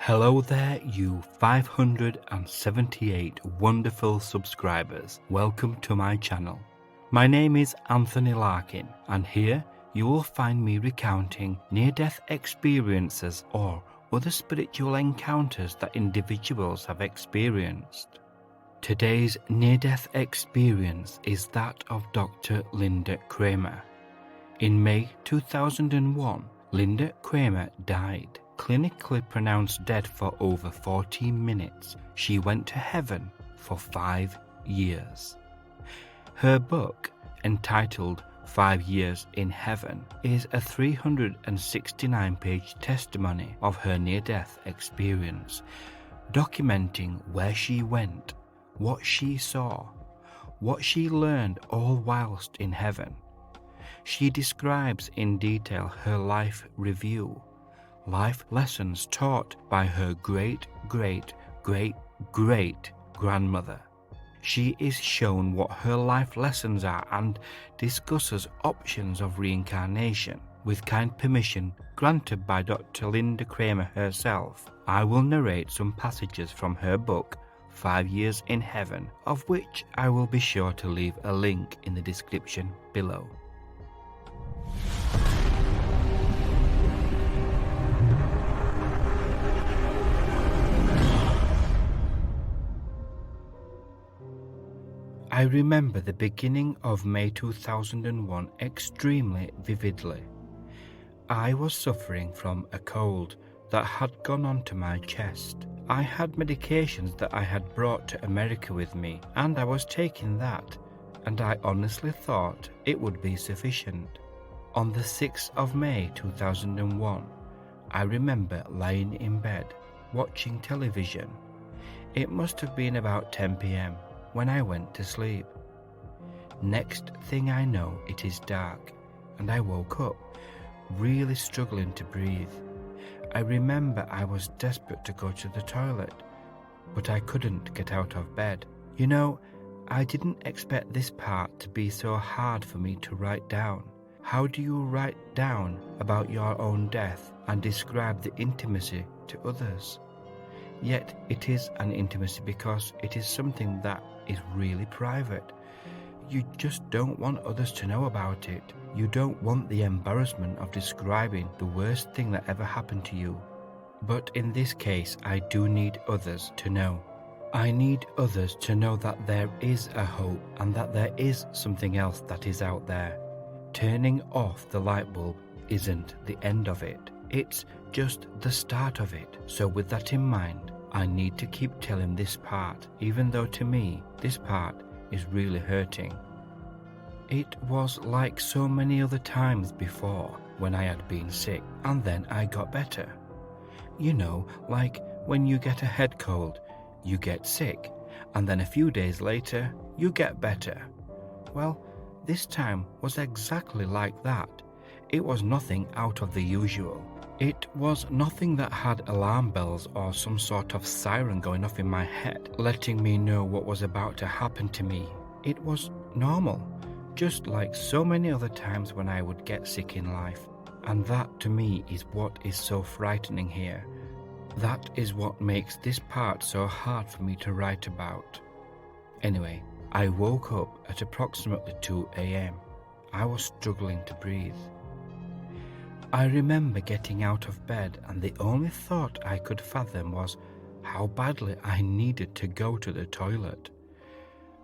Hello there, you 578 wonderful subscribers. Welcome to my channel. My name is Anthony Larkin, and here you will find me recounting near-death experiences or other spiritual encounters that individuals have experienced. Today's near-death experience is that of Dr. Linda Kramer. In May 2001, Linda Kramer died. Clinically pronounced dead for over 14 minutes, she went to heaven for 5 years. Her book, entitled 5 Years in Heaven, is a 369-page testimony of her near-death experience, documenting where she went, what she saw, what she learned, all whilst in heaven. She describes in detail her life review, life lessons taught by her great-great-great-great-grandmother. She is shown what her life lessons are and discusses options of reincarnation. With kind permission granted by Dr. Linda Kramer herself, I will narrate some passages from her book, 5 Years in Heaven, of which I will be sure to leave a link in the description below. I remember the beginning of May 2001 extremely vividly. I was suffering from a cold that had gone onto my chest. I had medications that I had brought to America with me, and I was taking that, and I honestly thought it would be sufficient. On the 6th of May 2001, I remember lying in bed, watching television. It must have been about 10 p.m. when I went to sleep. Next thing I know, it is dark, and I woke up, really struggling to breathe. I remember I was desperate to go to the toilet, but I couldn't get out of bed. You know, I didn't expect this part to be so hard for me to write down. How do you write down about your own death and describe the intimacy to others? Yet it is an intimacy because it is something that is really private. You just don't want others to know about it. You don't want the embarrassment of describing the worst thing that ever happened to you. But in this case, I do need others to know. I need others to know that there is a hope and that there is something else that is out there. Turning off the light bulb isn't the end of it. It's just the start of it. So with that in mind, I need to keep telling this part, even though to me, this part is really hurting. It was like so many other times before when I had been sick and then I got better. You know, like when you get a head cold, you get sick, and then a few days later, you get better. Well, this time was exactly like that. It was nothing out of the usual. It was nothing that had alarm bells or some sort of siren going off in my head, letting me know what was about to happen to me. It was normal, just like so many other times when I would get sick in life. And that to me is what is so frightening here. That is what makes this part so hard for me to write about. Anyway, I woke up at approximately 2 a.m. I was struggling to breathe. I remember getting out of bed, and the only thought I could fathom was how badly I needed to go to the toilet.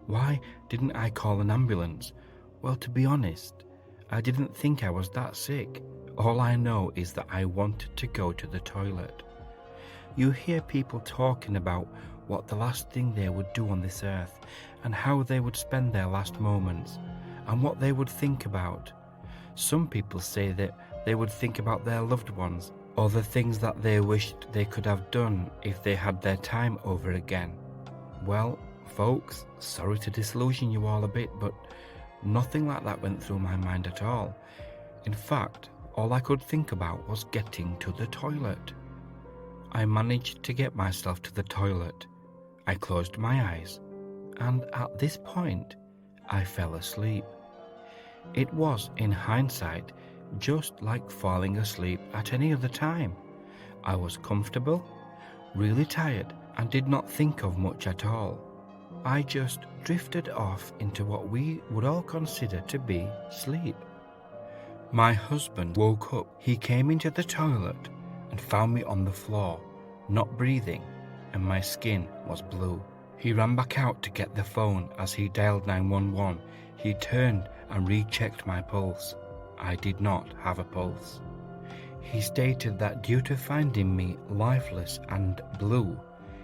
Why didn't I call an ambulance? Well, to be honest, I didn't think I was that sick. All I know is that I wanted to go to the toilet. You hear people talking about what the last thing they would do on this earth and how they would spend their last moments and what they would think about. Some people say that they would think about their loved ones or the things that they wished they could have done if they had their time over again. Well, folks, sorry to disillusion you all a bit, but nothing like that went through my mind at all. In fact, all I could think about was getting to the toilet. I managed to get myself to the toilet. I closed my eyes, and at this point, I fell asleep. It was, in hindsight, just like falling asleep at any other time. I was comfortable, really tired, and did not think of much at all. I just drifted off into what we would all consider to be sleep. My husband woke up. He came into the toilet and found me on the floor, not breathing, and my skin was blue. He ran back out to get the phone. As he dialed 911, he turned and rechecked my pulse. I did not have a pulse. He stated that due to finding me lifeless and blue,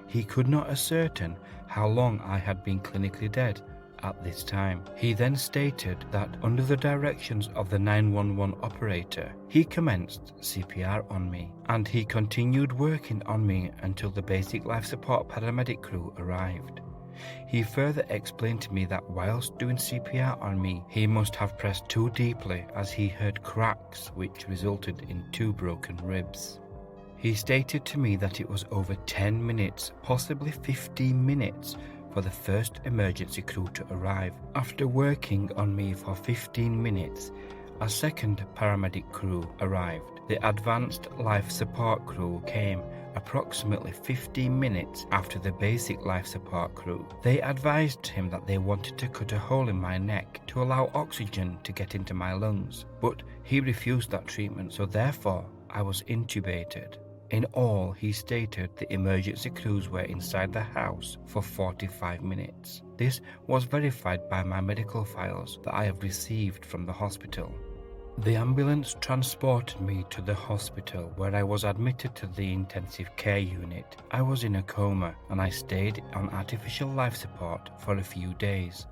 he could not ascertain how long I had been clinically dead at this time. He then stated that under the directions of the 911 operator, he commenced CPR on me, and he continued working on me until the basic life support paramedic crew arrived. He further explained to me that whilst doing CPR on me, he must have pressed too deeply as he heard cracks which resulted in 2 broken ribs. He stated to me that it was over 10 minutes, possibly 15 minutes, for the first emergency crew to arrive. After working on me for 15 minutes, a second paramedic crew arrived. The advanced life support crew came approximately 15 minutes after the basic life support crew. They advised him that they wanted to cut a hole in my neck to allow oxygen to get into my lungs, but he refused that treatment, so therefore I was intubated. In all, he stated the emergency crews were inside the house for 45 minutes. This was verified by my medical files that I have received from the hospital. The ambulance transported me to the hospital where I was admitted to the intensive care unit. I was in a coma and I stayed on artificial life support for a few days.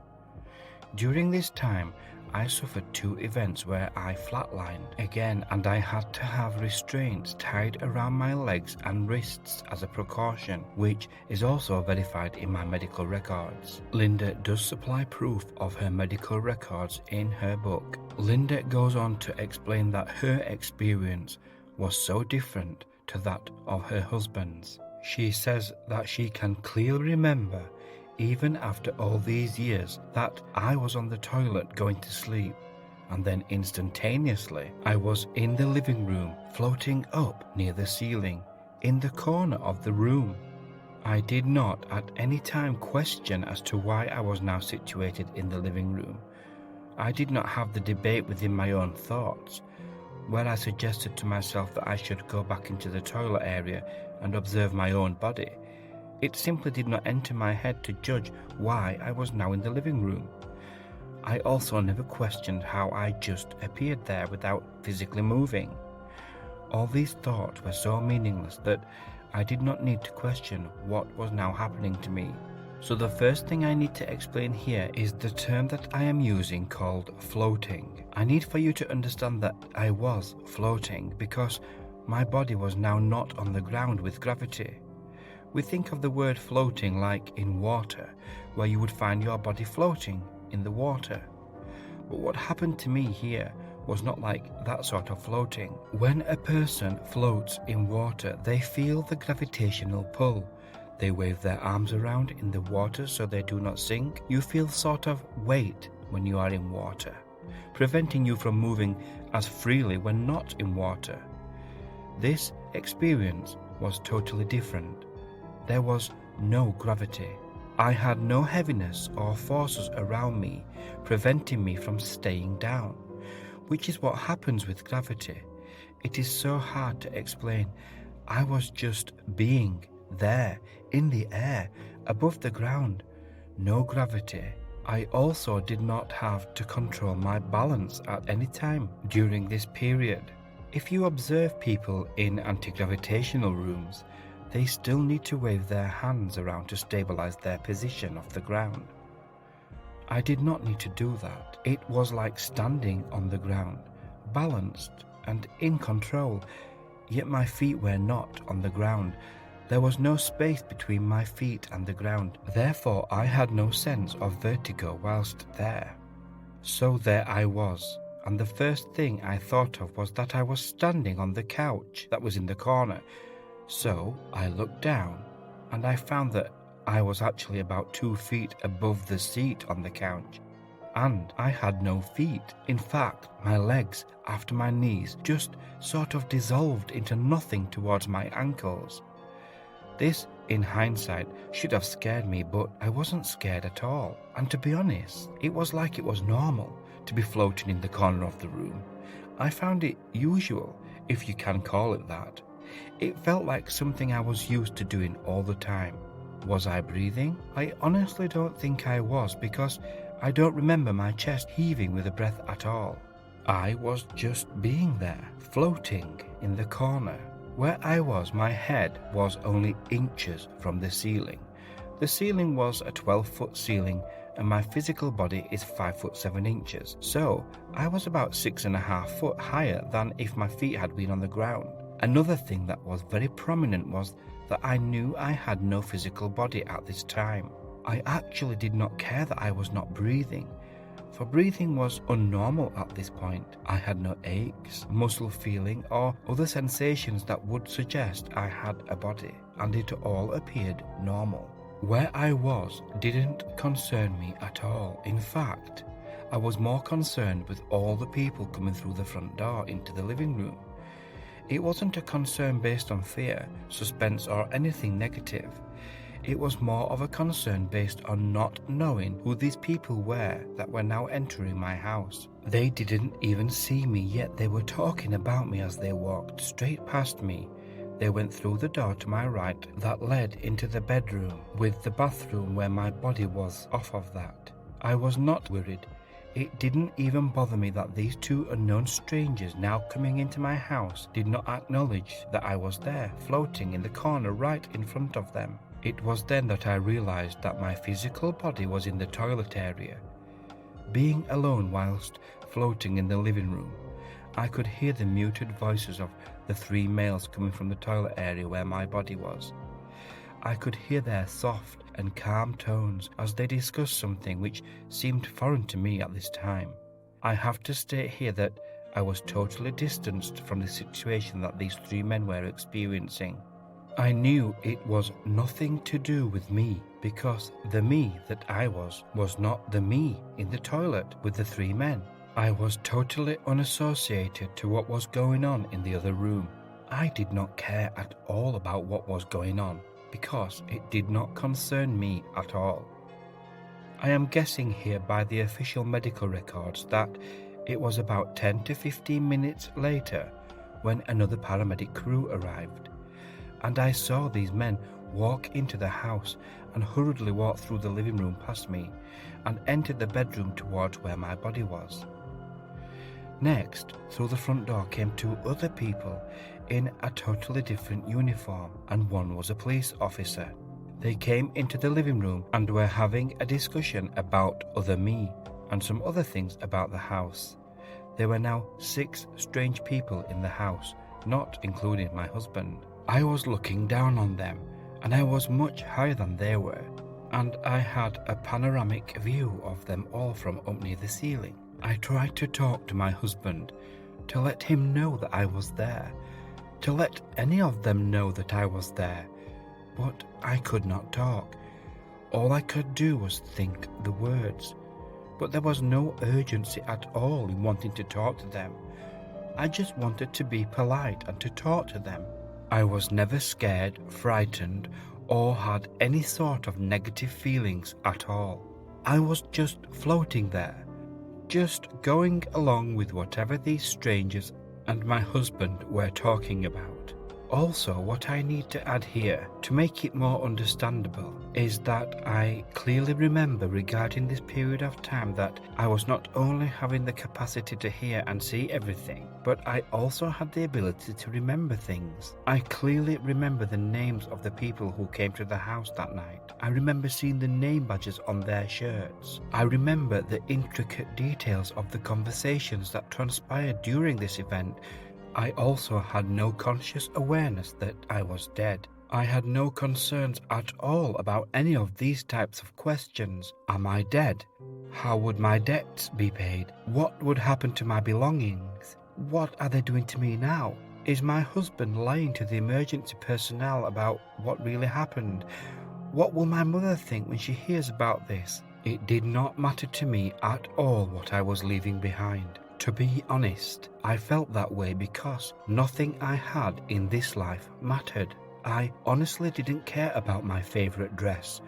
During this time, I suffered 2 events where I flatlined again, and I had to have restraints tied around my legs and wrists as a precaution, which is also verified in my medical records. Linda does supply proof of her medical records in her book. Linda goes on to explain that her experience was so different to that of her husband's. She says that she can clearly remember, even after all these years, that I was on the toilet going to sleep, and then instantaneously I was in the living room, floating up near the ceiling, in the corner of the room. I did not at any time question as to why I was now situated in the living room. I did not have the debate within my own thoughts, where I suggested to myself that I should go back into the toilet area and observe my own body. It simply did not enter my head to judge why I was now in the living room. I also never questioned how I just appeared there without physically moving. All these thoughts were so meaningless that I did not need to question what was now happening to me. So the first thing I need to explain here is the term that I am using called floating. I need for you to understand that I was floating because my body was now not on the ground with gravity. We think of the word floating like in water, where you would find your body floating in the water. But what happened to me here was not like that sort of floating. When a person floats in water, they feel the gravitational pull. They wave their arms around in the water so they do not sink. You feel sort of weight when you are in water, preventing you from moving as freely when not in water. This experience was totally different. There was no gravity. I had no heaviness or forces around me preventing me from staying down, which is what happens with gravity. It is so hard to explain. I was just being there, in the air, above the ground. No gravity. I also did not have to control my balance at any time during this period. If you observe people in anti-gravitational rooms, they still need to wave their hands around to stabilize their position off the ground. I did not need to do that. It was like standing on the ground, balanced and in control, yet my feet were not on the ground. There was no space between my feet and the ground. Therefore, I had no sense of vertigo whilst there. So there I was, and the first thing I thought of was that I was standing on the couch that was in the corner. So I looked down and I found that I was actually about 2 feet above the seat on the couch, and I had no feet. In fact, my legs after my knees just sort of dissolved into nothing towards my ankles. This, in hindsight, should have scared me, but I wasn't scared at all. And to be honest, it was like it was normal to be floating in the corner of the room. I found it usual, if you can call it that. It felt like something I was used to doing all the time. Was I breathing? I honestly don't think I was, because I don't remember my chest heaving with a breath at all. I was just being there, floating in the corner. Where I was, my head was only inches from the ceiling. The ceiling was a 12-foot ceiling, and my physical body is 5 foot 7 inches, so I was about 6.5 foot higher than if my feet had been on the ground. Another thing that was very prominent was that I knew I had no physical body at this time. I actually did not care that I was not breathing, for breathing was unnormal at this point. I had no aches, muscle feeling, or other sensations that would suggest I had a body, and it all appeared normal. Where I was didn't concern me at all. In fact, I was more concerned with all the people coming through the front door into the living room. It wasn't a concern based on fear, suspense, or anything negative. It was more of a concern based on not knowing who these people were that were now entering my house. They didn't even see me, yet they were talking about me as they walked straight past me. They went through the door to my right that led into the bedroom, with the bathroom where my body was off of that. I was not worried. It didn't even bother me that these two unknown strangers now coming into my house did not acknowledge that I was there, floating in the corner right in front of them. It was then that I realized that my physical body was in the toilet area. Being alone whilst floating in the living room, I could hear the muted voices of the 3 males coming from the toilet area where my body was. I could hear their soft and calm tones as they discussed something which seemed foreign to me at this time. I have to state here that I was totally distanced from the situation that these 3 men were experiencing. I knew it was nothing to do with me, because the me that I was not the me in the toilet with the 3 men. I was totally unassociated to what was going on in the other room. I did not care at all about what was going on, because it did not concern me at all. I am guessing here by the official medical records that it was about 10 to 15 minutes later when another paramedic crew arrived, and I saw these men walk into the house and hurriedly walk through the living room past me and entered the bedroom towards where my body was. Next, through the front door came 2 other people in a totally different uniform, and one was a police officer. They came into the living room and were having a discussion about other me and some other things about the house. There were now 6 strange people in the house, not including my husband. I was looking down on them, and I was much higher than they were, and I had a panoramic view of them all from up near the ceiling. I tried to talk to my husband, to let him know that I was there, to let any of them know that I was there, but I could not talk. All I could do was think the words, but there was no urgency at all in wanting to talk to them. I just wanted to be polite and to talk to them. I was never scared, frightened, or had any sort of negative feelings at all. I was just floating there, just going along with whatever these strangers and my husband were talking about. Also, what I need to add here to make it more understandable is that I clearly remember regarding this period of time that I was not only having the capacity to hear and see everything, but I also had the ability to remember things. I clearly remember the names of the people who came to the house that night. I remember seeing the name badges on their shirts. I remember the intricate details of the conversations that transpired during this event. I also had no conscious awareness that I was dead. I had no concerns at all about any of these types of questions. Am I dead? How would my debts be paid? What would happen to my belongings? What are they doing to me now? Is my husband lying to the emergency personnel about what really happened? What will my mother think when she hears about this? It did not matter to me at all what I was leaving behind. To be honest, I felt that way because nothing I had in this life mattered. I honestly didn't care about my favourite dress,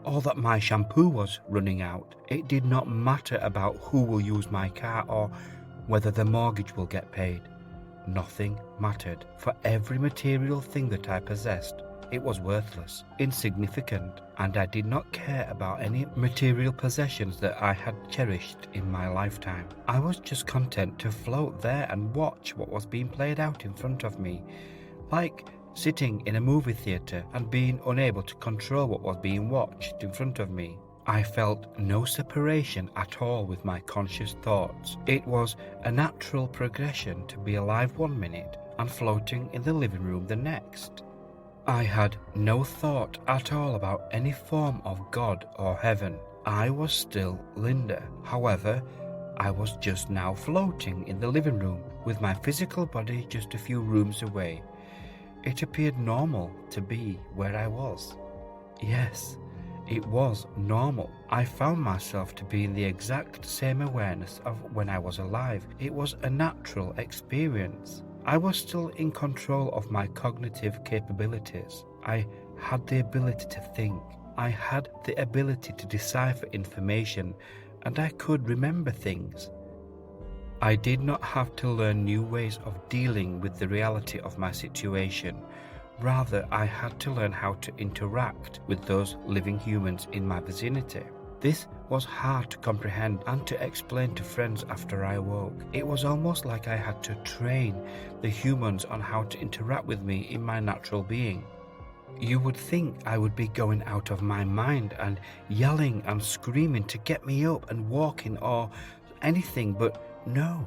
or that my shampoo was running out. It did not matter about who will use my car or whether the mortgage will get paid. Nothing mattered. For every material thing that I possessed, it was worthless, insignificant, and I did not care about any material possessions that I had cherished in my lifetime. I was just content to float there and watch what was being played out in front of me, like sitting in a movie theatre and being unable to control what was being watched in front of me. I felt no separation at all with my conscious thoughts. It was a natural progression to be alive one minute and floating in the living room the next. I had no thought at all about any form of God or heaven. I was still Linda. However, I was just now floating in the living room with my physical body just a few rooms away. It appeared normal to be where I was. Yes, it was normal. I found myself to be in the exact same awareness of when I was alive. It was a natural experience. I was still in control of my cognitive capabilities. I had the ability to think. I had the ability to decipher information, and I could remember things. I did not have to learn new ways of dealing with the reality of my situation. Rather, I had to learn how to interact with those living humans in my vicinity. This was hard to comprehend and to explain to friends after I woke. It was almost like I had to train the humans on how to interact with me in my natural being. You would think I would be going out of my mind and yelling and screaming to get me up and walking or anything, but no,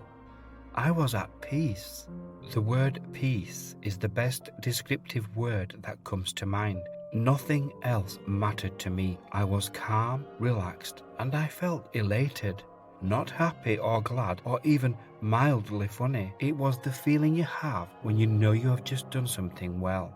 I was at peace. The word peace is the best descriptive word that comes to mind. Nothing else mattered to me. I was calm, relaxed, and I felt elated. Not happy or glad or even mildly funny. It was the feeling you have when you know you have just done something well.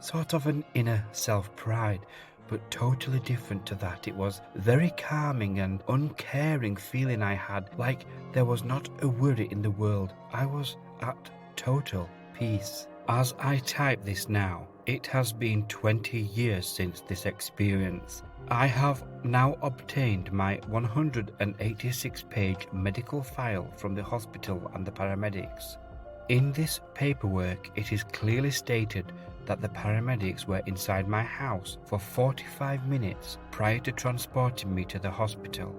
Sort of an inner self-pride, but totally different to that. It was very calming and uncaring feeling I had, like there was not a worry in the world. I was at total peace. As I type this now, it has been 20 years since this experience. I have now obtained my 186-page medical file from the hospital and the paramedics. In this paperwork, it is clearly stated that the paramedics were inside my house for 45 minutes prior to transporting me to the hospital.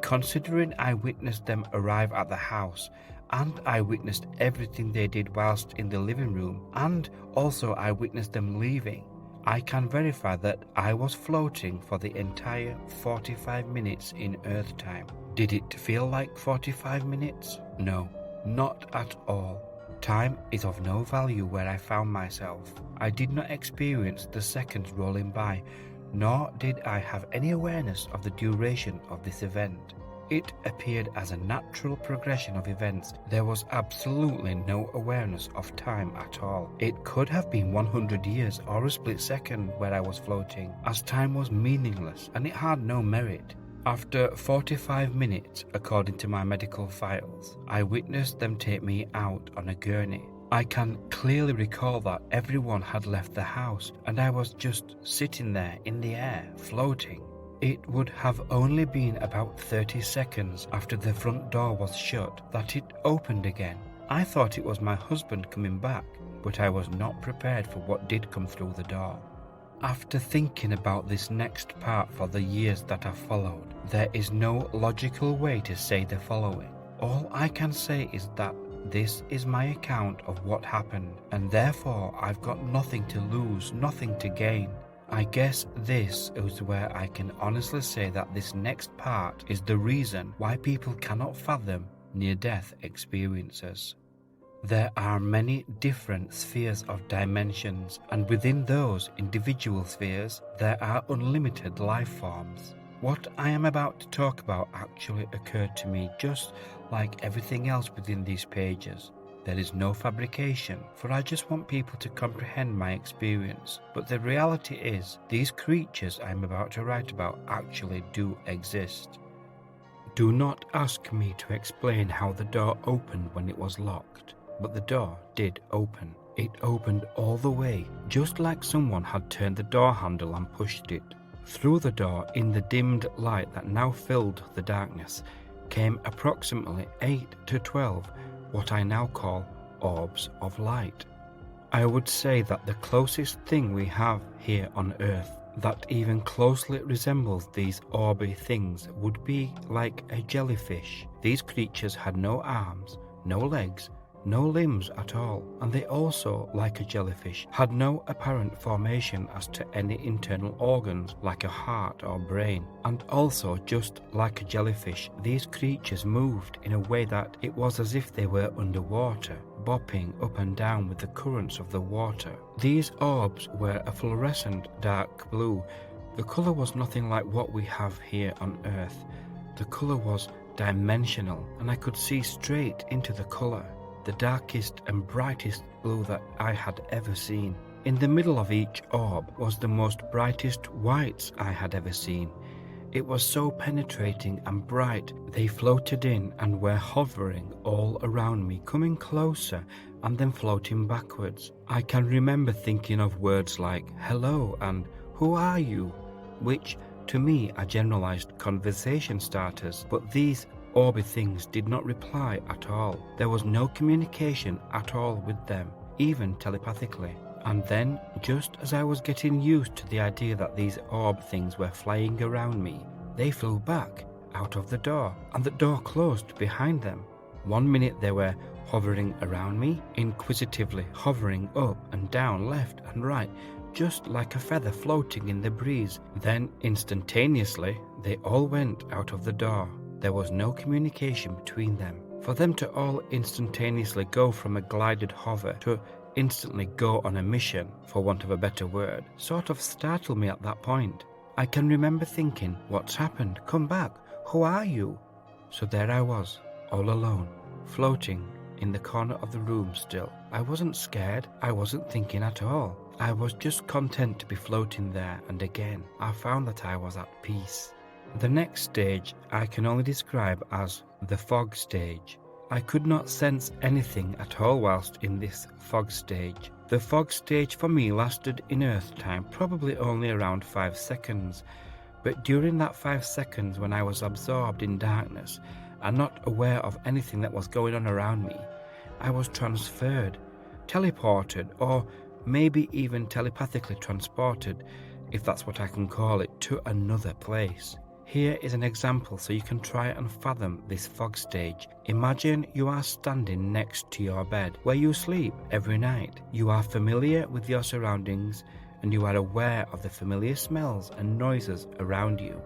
Considering I witnessed them arrive at the house, and I witnessed everything they did whilst in the living room, and also I witnessed them leaving, I can verify that I was floating for the entire 45 minutes in Earth time. Did it feel like 45 minutes? No, not at all. Time is of no value where I found myself. I did not experience the seconds rolling by, nor did I have any awareness of the duration of this event. It appeared as a natural progression of events. There was absolutely no awareness of time at all. It could have been 100 years or a split second where I was floating, as time was meaningless and it had no merit. After 45 minutes, according to my medical files, I witnessed them take me out on a gurney. I can clearly recall that everyone had left the house and I was just sitting there in the air, floating. It would have only been about 30 seconds after the front door was shut that it opened again. I thought it was my husband coming back, but I was not prepared for what did come through the door. After thinking about this next part for the years that have followed, there is no logical way to say the following. All I can say is that this is my account of what happened, and therefore I've got nothing to lose, nothing to gain. I guess this is where I can honestly say that this next part is the reason why people cannot fathom near-death experiences. There are many different spheres of dimensions, and within those individual spheres, there are unlimited life forms. What I am about to talk about actually occurred to me just like everything else within these pages. There is no fabrication, for I just want people to comprehend my experience. But the reality is, these creatures I am about to write about actually do exist. Do not ask me to explain how the door opened when it was locked, but the door did open. It opened all the way, just like someone had turned the door handle and pushed it. Through the door, in the dimmed light that now filled the darkness, came approximately 8 to 12 what I now call orbs of light. I would say that the closest thing we have here on Earth that even closely resembles these orby things would be like a jellyfish. These creatures had no arms, no legs, no limbs at all, and they also, like a jellyfish, had no apparent formation as to any internal organs like a heart or brain. And also, just like a jellyfish, these creatures moved in a way that it was as if they were underwater, bopping up and down with the currents of the water. These orbs were a fluorescent dark blue. The colour was nothing like what we have here on Earth. The colour was dimensional, and I could see straight into the colour. The darkest and brightest blue that I had ever seen. In the middle of each orb was the most brightest whites I had ever seen. It was so penetrating and bright, they floated in and were hovering all around me, coming closer and then floating backwards. I can remember thinking of words like hello and who are you, which to me are generalized conversation starters, but these orby things did not reply at all. There was no communication at all with them, even telepathically. And then, just as I was getting used to the idea that these orb things were flying around me, they flew back out of the door, and the door closed behind them. 1 minute they were hovering around me, inquisitively hovering up and down, left and right, just like a feather floating in the breeze. Then, instantaneously, they all went out of the door. There was no communication between them. For them to all instantaneously go from a glided hover to instantly go on a mission, for want of a better word, sort of startled me at that point. I can remember thinking, what's happened? Come back. Who are you? So there I was, all alone, floating in the corner of the room still. I wasn't scared. I wasn't thinking at all. I was just content to be floating there, and again, I found that I was at peace. The next stage I can only describe as the fog stage. I could not sense anything at all whilst in this fog stage. The fog stage for me lasted in Earth time probably only around 5 seconds, but during that 5 seconds when I was absorbed in darkness and not aware of anything that was going on around me, I was transferred, teleported, or maybe even telepathically transported, if that's what I can call it, to another place. Here is an example so you can try and fathom this fog stage. Imagine you are standing next to your bed where you sleep every night. You are familiar with your surroundings and you are aware of the familiar smells and noises around you.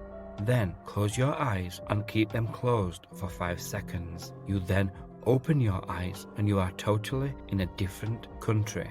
Then close your eyes and keep them closed for 5 seconds. You then open your eyes and you are totally in a different country.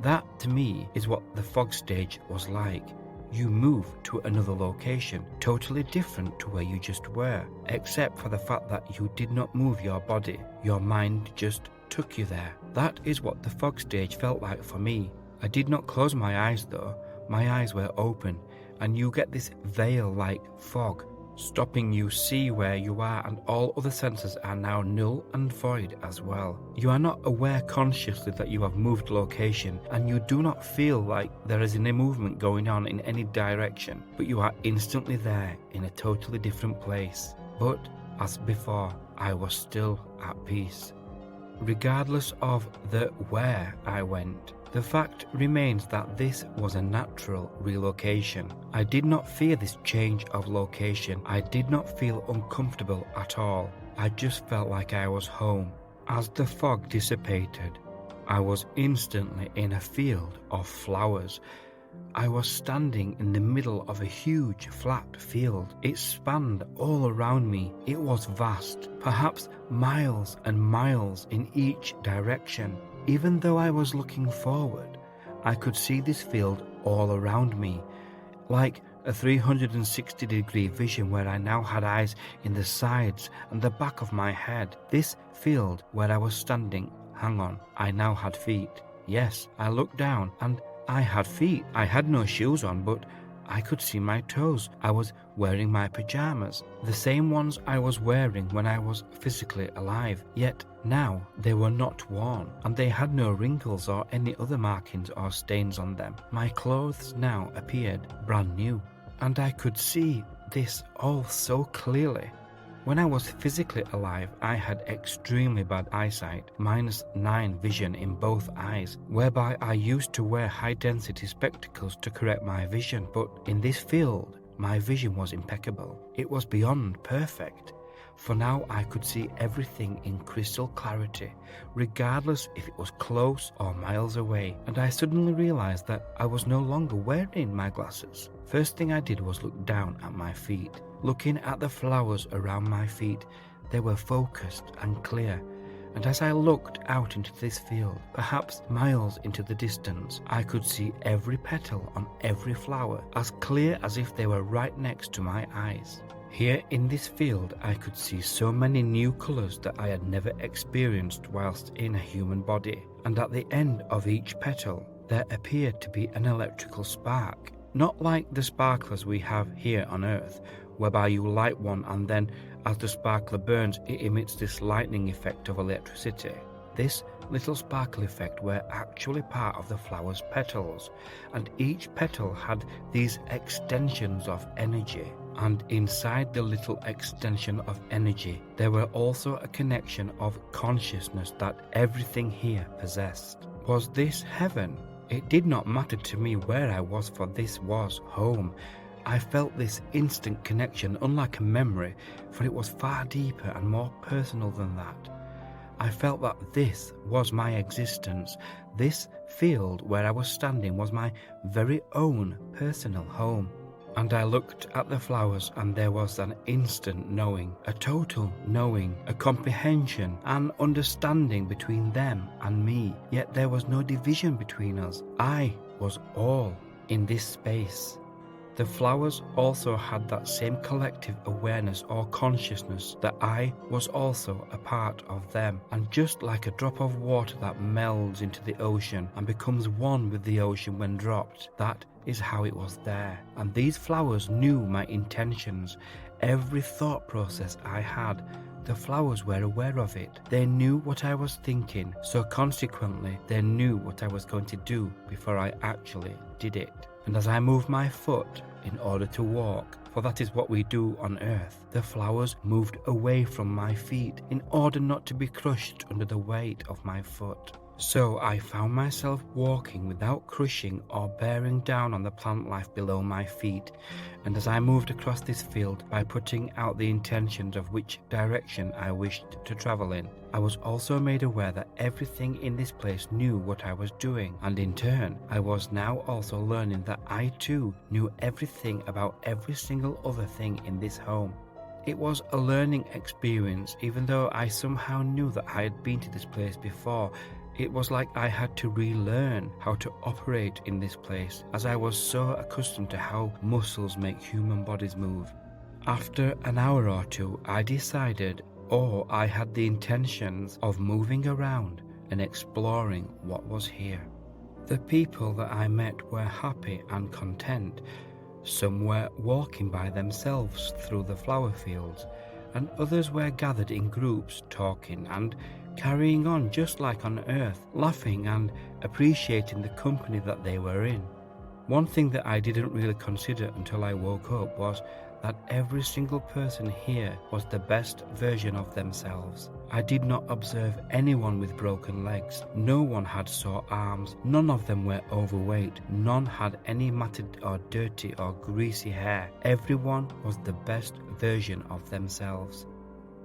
That to me is what the fog stage was like. You move to another location, totally different to where you just were, except for the fact that you did not move your body. Your mind just took you there. That is what the fog stage felt like for me. I did not close my eyes though. My eyes were open, and you get this veil-like fog, stopping you see where you are, and all other senses are now null and void as well. You are not aware consciously that you have moved location, and you do not feel like there is any movement going on in any direction, but you are instantly there in a totally different place. But as before, I was still at peace. Regardless of the where I went, the fact remains that this was a natural relocation. I did not fear this change of location. I did not feel uncomfortable at all. I just felt like I was home. As the fog dissipated, I was instantly in a field of flowers. I was standing in the middle of a huge flat field. It spanned all around me. It was vast, perhaps miles and miles in each direction. Even though I was looking forward, I could see this field all around me, like a 360-degree vision where I now had eyes in the sides and the back of my head. This field where I was standing, hang on, I now had feet. Yes, I looked down and I had feet. I had no shoes on, but I could see my toes. I was wearing my pajamas, the same ones I was wearing when I was physically alive, yet now they were not worn, and they had no wrinkles or any other markings or stains on them. My clothes now appeared brand new, and I could see this all so clearly. When I was physically alive, I had extremely bad eyesight, -9 vision in both eyes, whereby I used to wear high-density spectacles to correct my vision, but in this field, my vision was impeccable. It was beyond perfect, for now I could see everything in crystal clarity, regardless if it was close or miles away, and I suddenly realized that I was no longer wearing my glasses. First thing I did was look down at my feet. Looking at the flowers around my feet, they were focused and clear, and as I looked out into this field, perhaps miles into the distance, I could see every petal on every flower, as clear as if they were right next to my eyes. Here in this field, I could see so many new colours that I had never experienced whilst in a human body, and at the end of each petal, there appeared to be an electrical spark, not like the sparklers we have here on Earth, whereby you light one and then as the sparkler burns it emits this lightning effect of electricity. This little sparkle effect were actually part of the flower's petals, and each petal had these extensions of energy, and inside the little extension of energy there were also a connection of consciousness that everything here possessed. Was this heaven? It did not matter to me where I was, for this was home. I felt this instant connection unlike a memory, for it was far deeper and more personal than that. I felt that this was my existence. This field where I was standing was my very own personal home. And I looked at the flowers, and there was an instant knowing, a total knowing, a comprehension, an understanding between them and me. Yet there was no division between us. I was all in this space. The flowers also had that same collective awareness or consciousness that I was also a part of them, and just like a drop of water that melds into the ocean and becomes one with the ocean when dropped, that is how it was there. And these flowers knew my intentions, every thought process I had. The flowers were aware of it. They knew what I was thinking, so consequently they knew what I was going to do before I actually did it. And as I moved my foot in order to walk, for that is what we do on Earth, the flowers moved away from my feet in order not to be crushed under the weight of my foot. So I found myself walking without crushing or bearing down on the plant life below my feet, and as I moved across this field by putting out the intentions of which direction I wished to travel in, I was also made aware that everything in this place knew what I was doing, and in turn I was now also learning that I too knew everything about every single other thing in this home. It was a learning experience, even though I somehow knew that I had been to this place before. It was like I had to relearn how to operate in this place, as I was so accustomed to how muscles make human bodies move. After an hour or two, I decided, or I had the intentions of moving around and exploring what was here. The people that I met were happy and content. Some were walking by themselves through the flower fields, and others were gathered in groups talking and carrying on just like on Earth, laughing and appreciating the company that they were in. One thing that I didn't really consider until I woke up was that every single person here was the best version of themselves. I did not observe anyone with broken legs. No one had sore arms. None of them were overweight. None had any matted or dirty or greasy hair. Everyone was the best version of themselves.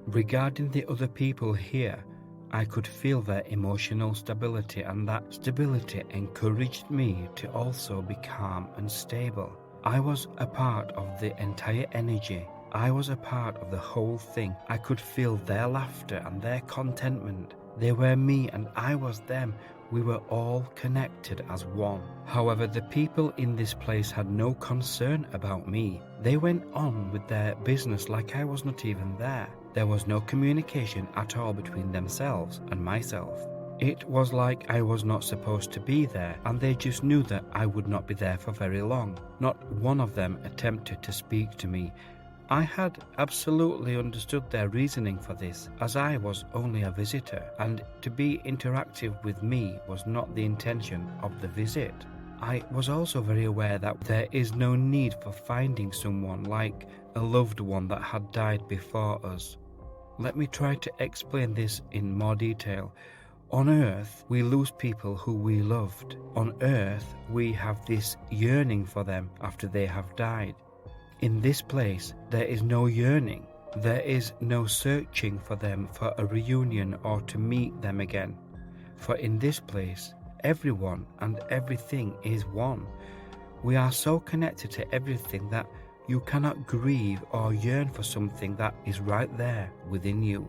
Regarding the other people here, I could feel their emotional stability, and that stability encouraged me to also be calm and stable. I was a part of the entire energy. I was a part of the whole thing. I could feel their laughter and their contentment. They were me and I was them. We were all connected as one. However, the people in this place had no concern about me. They went on with their business like I was not even there. There was no communication at all between themselves and myself. It was like I was not supposed to be there, and they just knew that I would not be there for very long. Not one of them attempted to speak to me. I had absolutely understood their reasoning for this, as I was only a visitor, and to be interactive with me was not the intention of the visit. I was also very aware that there is no need for finding someone like a loved one that had died before us. Let me try to explain this in more detail. On Earth, we lose people who we loved. On Earth, we have this yearning for them after they have died. In this place, there is no yearning. There is no searching for them for a reunion or to meet them again. For in this place, everyone and everything is one. We are so connected to everything that you cannot grieve or yearn for something that is right there within you.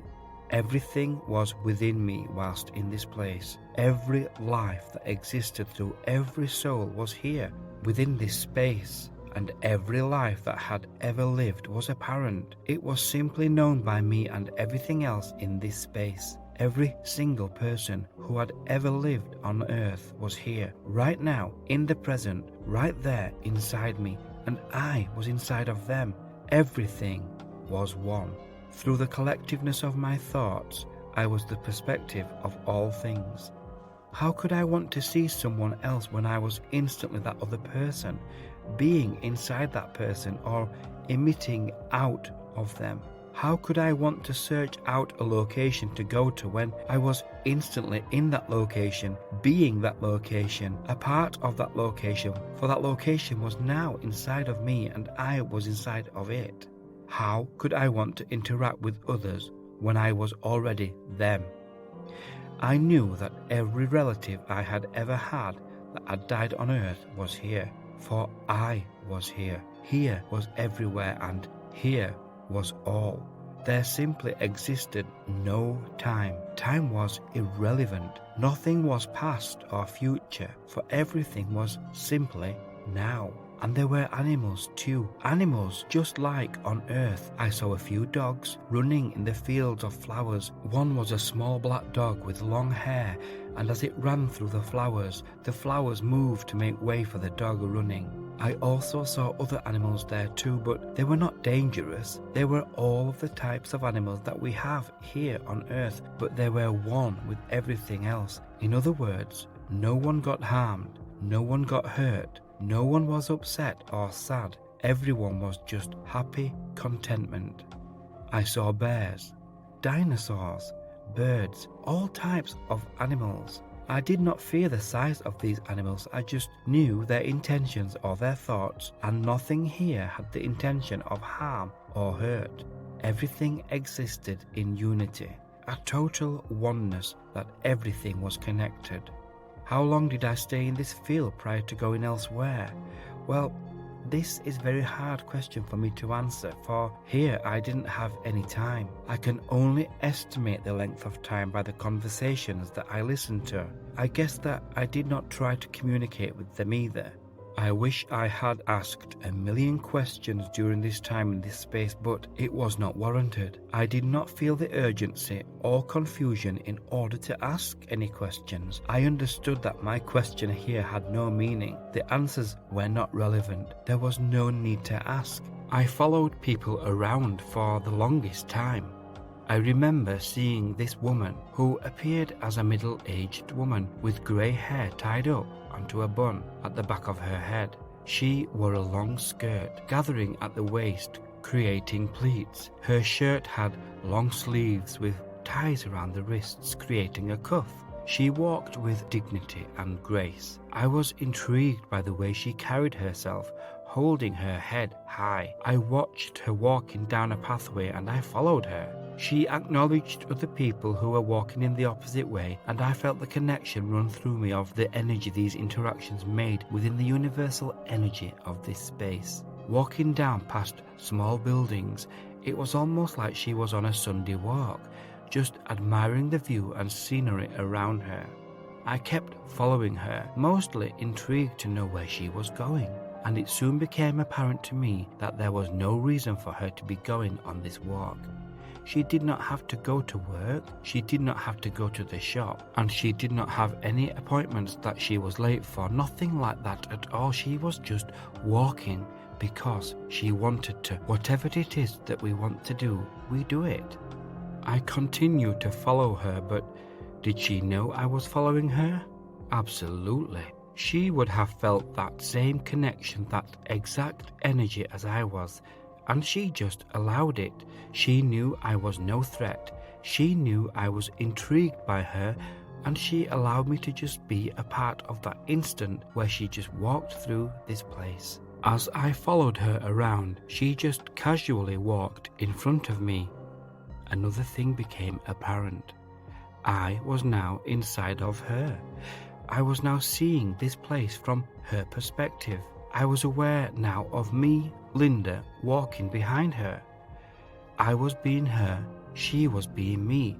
Everything was within me whilst in this place. Every life that existed through every soul was here within this space. And every life that had ever lived was apparent. It was simply known by me and everything else in this space. Every single person who had ever lived on Earth was here, right now, in the present, right there inside me, and I was inside of them. Everything was one. Through the collectiveness of my thoughts, I was the perspective of all things. How could I want to see someone else when I was instantly that other person? Being inside that person or emitting out of them. How could I want to search out a location to go to when I was instantly in that location, being that location, a part of that location, for that location was now inside of me and I was inside of it? How could I want to interact with others when I was already them? I knew that every relative I had ever had that had died on Earth was here. For I was here. Here was everywhere, and here was all. There simply existed no time. Time was irrelevant. Nothing was past or future, for everything was simply now. And there were animals too. Animals just like on Earth. I saw a few dogs running in the fields of flowers. One was a small black dog with long hair, and as it ran through the flowers moved to make way for the dog running. I also saw other animals there too, but they were not dangerous. They were all of the types of animals that we have here on Earth, but they were one with everything else. In other words, no one got harmed, no one got hurt, no one was upset or sad. Everyone was just happy contentment. I saw bears, dinosaurs, birds, all types of animals. I did not fear the size of these animals, I just knew their intentions or their thoughts, and nothing here had the intention of harm or hurt. Everything existed in unity, a total oneness that everything was connected. How long did I stay in this field prior to going elsewhere? Well, this is a very hard question for me to answer, for here I didn't have any time. I can only estimate the length of time by the conversations that I listened to. I guess that I did not try to communicate with them either. I wish I had asked a million questions during this time in this space, but it was not warranted. I did not feel the urgency or confusion in order to ask any questions. I understood that my question here had no meaning. The answers were not relevant. There was no need to ask. I followed people around for the longest time. I remember seeing this woman who appeared as a middle-aged woman with grey hair tied up onto a bun at the back of her head. She wore a long skirt gathering at the waist, creating pleats. Her shirt had long sleeves with ties around the wrists, creating a cuff. She walked with dignity and grace. I was intrigued by the way she carried herself, holding her head high. I watched her walking down a pathway and I followed her. She acknowledged other people who were walking in the opposite way, and I felt the connection run through me of the energy these interactions made within the universal energy of this space. Walking down past small buildings, it was almost like she was on a Sunday walk, just admiring the view and scenery around her. I kept following her, mostly intrigued to know where she was going, and it soon became apparent to me that there was no reason for her to be going on this walk. She did not have to go to work, she did not have to go to the shop, and she did not have any appointments that she was late for, nothing like that at all. She was just walking because she wanted to. Whatever it is that we want to do, we do it. I continued to follow her, but did she know I was following her? Absolutely. She would have felt that same connection, that exact energy as I was, and she just allowed it. She knew I was no threat. She knew I was intrigued by her, and she allowed me to just be a part of that instant where she just walked through this place. As I followed her around, she just casually walked in front of me. Another thing became apparent. I was now inside of her. I was now seeing this place from her perspective. I was aware now of me, Linda, walking behind her. I was being her, she was being me.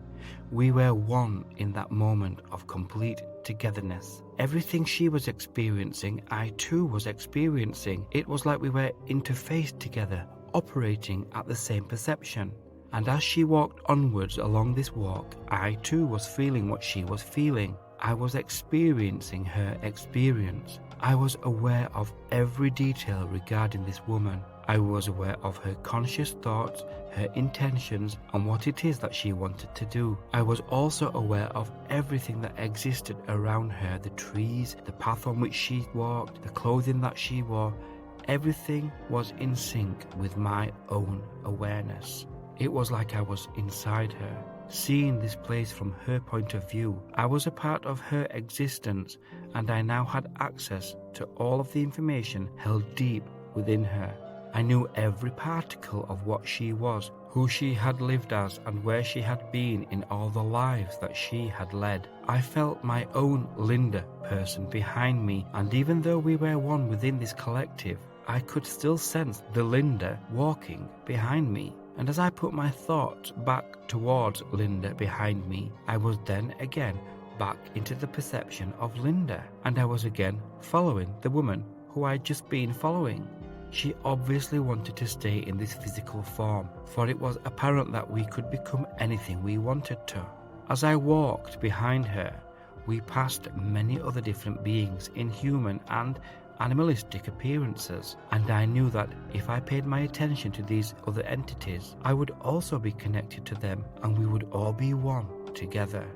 We were one in that moment of complete togetherness. Everything she was experiencing, I too was experiencing. It was like we were interfaced together, operating at the same perception. And as she walked onwards along this walk, I too was feeling what she was feeling. I was experiencing her experience. I was aware of every detail regarding this woman. I was aware of her conscious thoughts, her intentions, and what it is that she wanted to do. I was also aware of everything that existed around her, the trees, the path on which she walked, the clothing that she wore. Everything was in sync with my own awareness. It was like I was inside her, seeing this place from her point of view. I was a part of her existence, and I now had access to all of the information held deep within her. I knew every particle of what she was, who she had lived as, and where she had been in all the lives that she had led. I felt my own Linda person behind me, and even though we were one within this collective, I could still sense the Linda walking behind me. And as I put my thoughts back towards Linda behind me, I was then again back into the perception of Linda, and I was again following the woman who I'd just been following. She obviously wanted to stay in this physical form, for it was apparent that we could become anything we wanted to. As I walked behind her, we passed many other different beings in human and animalistic appearances, and I knew that if I paid my attention to these other entities, I would also be connected to them, and we would all be one together.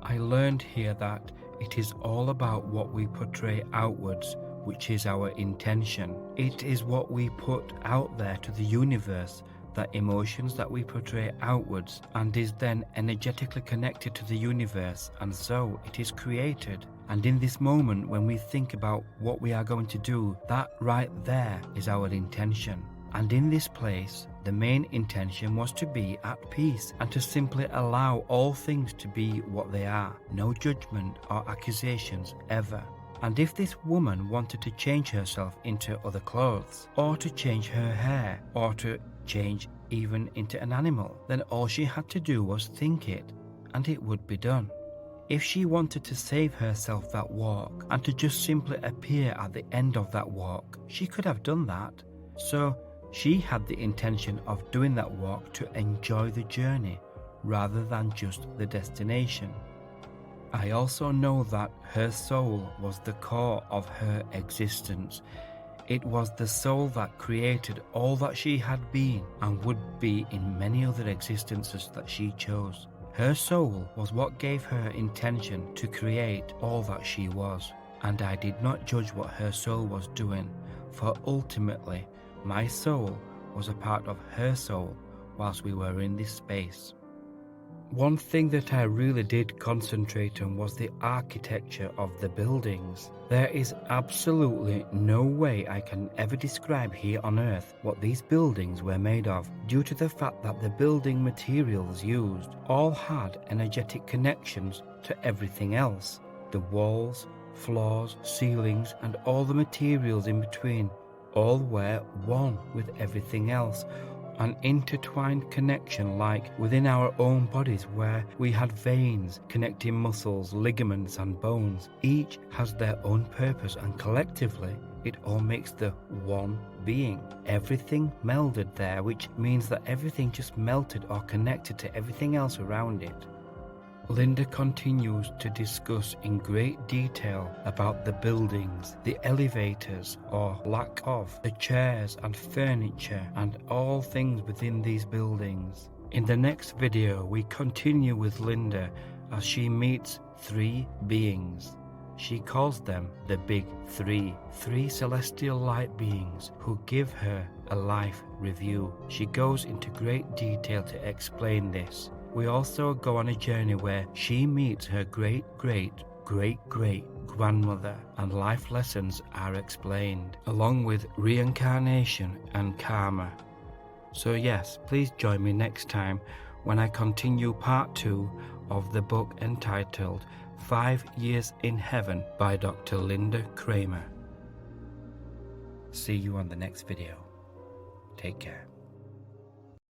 I learned here that it is all about what we portray outwards, which is our intention. It is what we put out there to the universe, the emotions that we portray outwards, and is then energetically connected to the universe, and so it is created. And in this moment, when we think about what we are going to do, that right there is our intention. And in this place, the main intention was to be at peace and to simply allow all things to be what they are. No judgment or accusations ever. And if this woman wanted to change herself into other clothes, or to change her hair, or to change even into an animal, then all she had to do was think it, and it would be done. If she wanted to save herself that walk, and to just simply appear at the end of that walk, she could have done that. So she had the intention of doing that walk to enjoy the journey, rather than just the destination. I also know that her soul was the core of her existence. It was the soul that created all that she had been and would be in many other existences that she chose. Her soul was what gave her intention to create all that she was, and I did not judge what her soul was doing, for ultimately my soul was a part of her soul whilst we were in this space. One thing that I really did concentrate on was the architecture of the buildings. There is absolutely no way I can ever describe here on Earth what these buildings were made of, due to the fact that the building materials used all had energetic connections to everything else. The walls, floors, ceilings, and all the materials in between all were one with everything else. An intertwined connection like within our own bodies, where we had veins connecting muscles, ligaments and bones. Each has their own purpose, and collectively it all makes the one being. Everything melded there, which means that everything just melted or connected to everything else around it. Linda continues to discuss in great detail about the buildings, the elevators or lack of, the chairs and furniture and all things within these buildings. In the next video, we continue with Linda as she meets 3 beings. She calls them the Big Three, 3 celestial light beings who give her a life review. She goes into great detail to explain this. We also go on a journey where she meets her great-great-great-great-grandmother, and life lessons are explained, along with reincarnation and karma. So yes, please join me next time when I continue part 2 of the book entitled 5 Years in Heaven by Dr. Linda Kramer. See you on the next video. Take care.